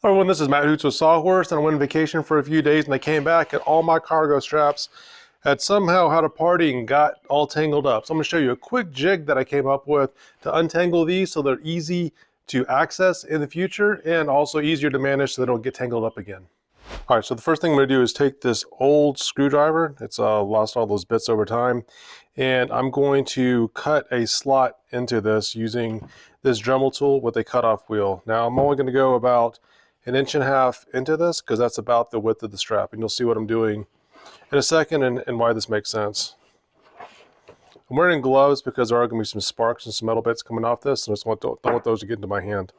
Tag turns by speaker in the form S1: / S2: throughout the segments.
S1: Hello everyone, this is Matt Hoots with Sawhorse, and I went on vacation for a few days and I came back and all my cargo straps had somehow had a party and got all tangled up. So I'm going to show you a quick jig that I came up with to untangle these so they're easy to access in the future and also easier to manage so they don't get tangled up again. All right, so the first thing I'm going to do is take this old screwdriver. It's lost all those bits over time. And I'm going to cut a slot into this using this Dremel tool with a cutoff wheel. Now I'm only going to go about 1.5 inches into this because that's about the width of the strap. And you'll see what I'm doing in a second and why this makes sense. I'm wearing gloves because there are going to be some sparks and some metal bits coming off this, and I just don't want those to get into my hand.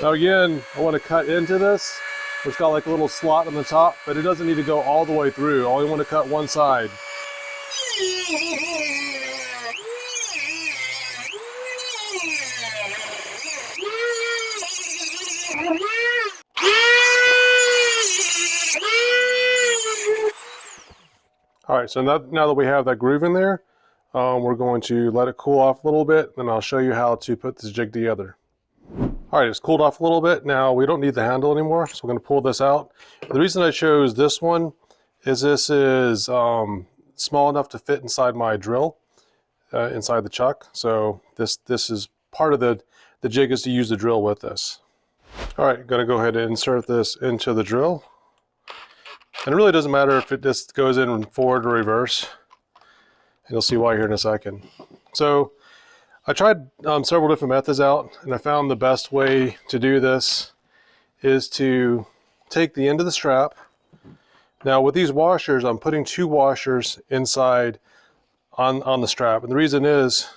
S1: Now again, I want to cut into this. It's got like a little slot on the top, but it doesn't need to go all the way through. I only want to cut one side. All right, so now that we have that groove in there, we're going to let it cool off a little bit, and I'll show you how to put this jig together. All right, it's cooled off a little bit. Now we don't need the handle anymore, so we're going to pull this out. The reason I chose this one is this is small enough to fit inside my drill, inside the chuck. So this is part of the jig is to use the drill with this. All right, going to go ahead and insert this into the drill. And it really doesn't matter if it just goes in forward or reverse. And you'll see why here in a second. So I tried several different methods out, and I found the best way to do this is to take the end of the strap. Now with these washers, I'm putting 2 washers inside on the strap. And the reason is,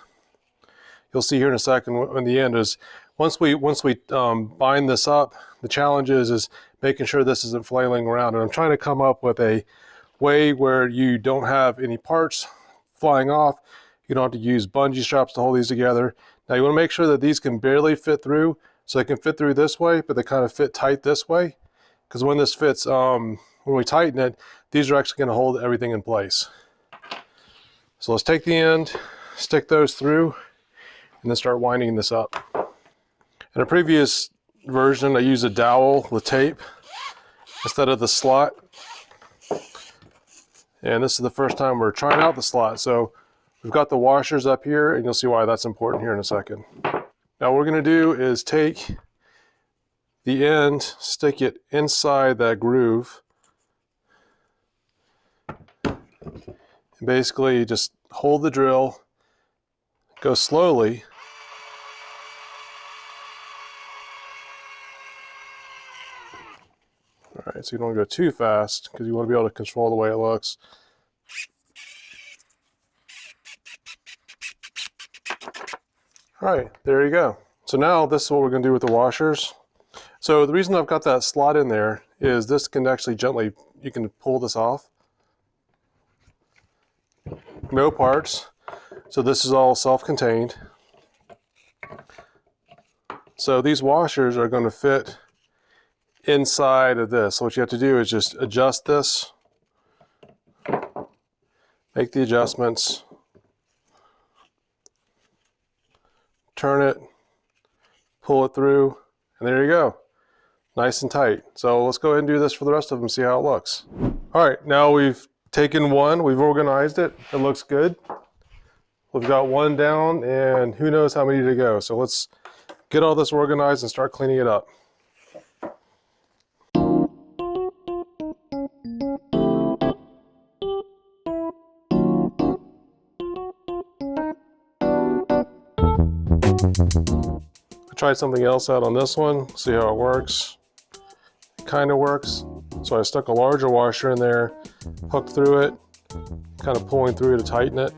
S1: you'll see here in a second in the end, is once we bind this up, the challenge is making sure this isn't flailing around. And I'm trying to come up with a way where you don't have any parts flying off. You don't have to use bungee straps to hold these together. Now you want to make sure that these can barely fit through, so they can fit through this way, but they kind of fit tight this way. Because when this fits, when we tighten it, these are actually going to hold everything in place. So let's take the end, stick those through, and then start winding this up. In a previous version, I used a dowel with tape instead of the slot. And this is the first time we're trying out the slot. So we've got the washers up here, and you'll see why that's important here in a second. Now what we're going to do is take the end, stick it inside that groove, and basically just hold the drill, go slowly. All right, so you don't want to go too fast because you want to be able to control the way it looks. All right, there you go. So now this is what we're going to do with the washers. So the reason I've got that slot in there is this can actually gently, you can pull this off. No parts. So this is all self-contained. So these washers are going to fit inside of this. So what you have to do is just adjust this, make the adjustments, turn it, pull it through, and there you go. Nice and tight. So let's go ahead and do this for the rest of them, see how it looks. All right, now we've taken one, we've organized it, it looks good. We've got one down, and who knows how many to go. So let's get all this organized and start cleaning it up. I tried something else out on this one, see how it works. It kind of works. So I stuck a larger washer in there, hooked through it, kind of pulling through to tighten it.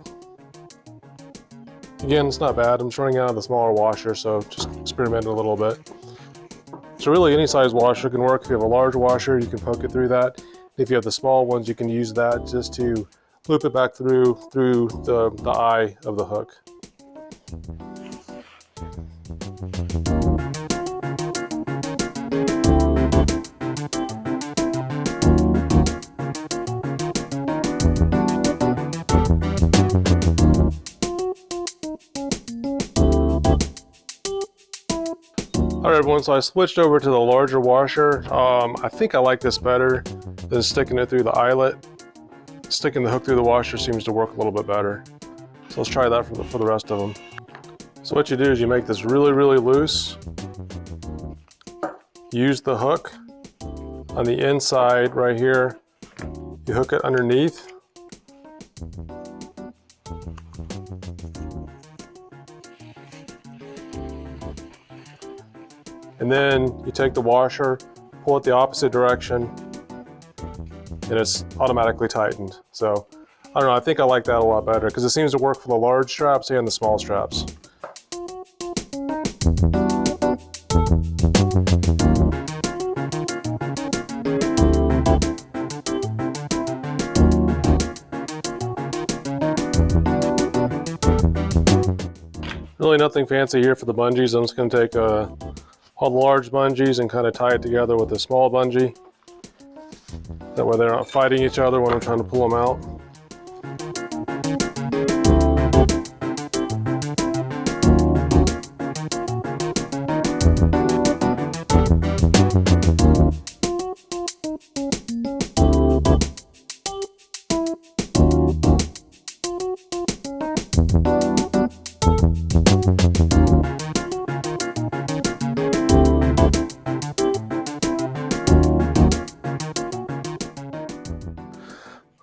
S1: Again, it's not bad. I'm just running out of the smaller washer, so just experimenting a little bit. So really any size washer can work. If you have a large washer, you can poke it through that. If you have the small ones, you can use that just to loop it back through the eye of the hook. All right, everyone, so I switched over to the larger washer. I think I like this better than sticking it through the eyelet. Sticking the hook through the washer seems to work a little bit better. So let's try that for the rest of them. So what you do is you make this really, really loose. Use the hook on the inside right here. You hook it underneath. And then you take the washer, pull it the opposite direction, and it's automatically tightened. So I don't know, I think I like that a lot better because it seems to work for the large straps and the small straps. Really nothing fancy here for the bungees. I'm just going to take all the large bungees and kind of tie it together with a small bungee. That way they're not fighting each other when I'm trying to pull them out.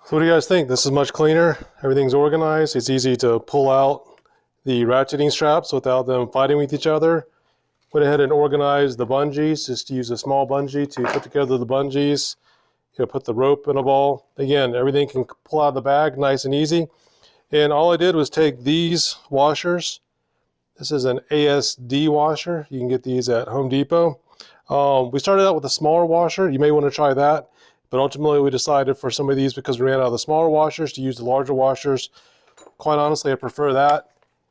S1: So what do you guys think? This is much cleaner. Everything's organized. It's easy to pull out the ratcheting straps without them fighting with each other. Went ahead and organized the bungees. Just use a small bungee to put together the bungees. Put the rope in a ball. Again, everything can pull out of the bag nice and easy. And all I did was take these washers. This is an ASD washer. You can get these at Home Depot. We started out with a smaller washer. You may want to try that. But ultimately, we decided for some of these, because we ran out of the smaller washers, to use the larger washers. Quite honestly, I prefer that.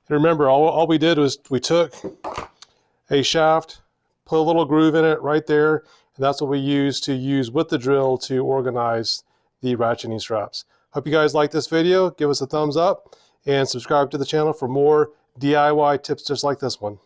S1: And remember, all we did was we took a shaft, put a little groove in it right there, and that's what we use with the drill to organize the ratcheting straps. Hope you guys like this video. Give us a thumbs up and subscribe to the channel for more DIY tips just like this one.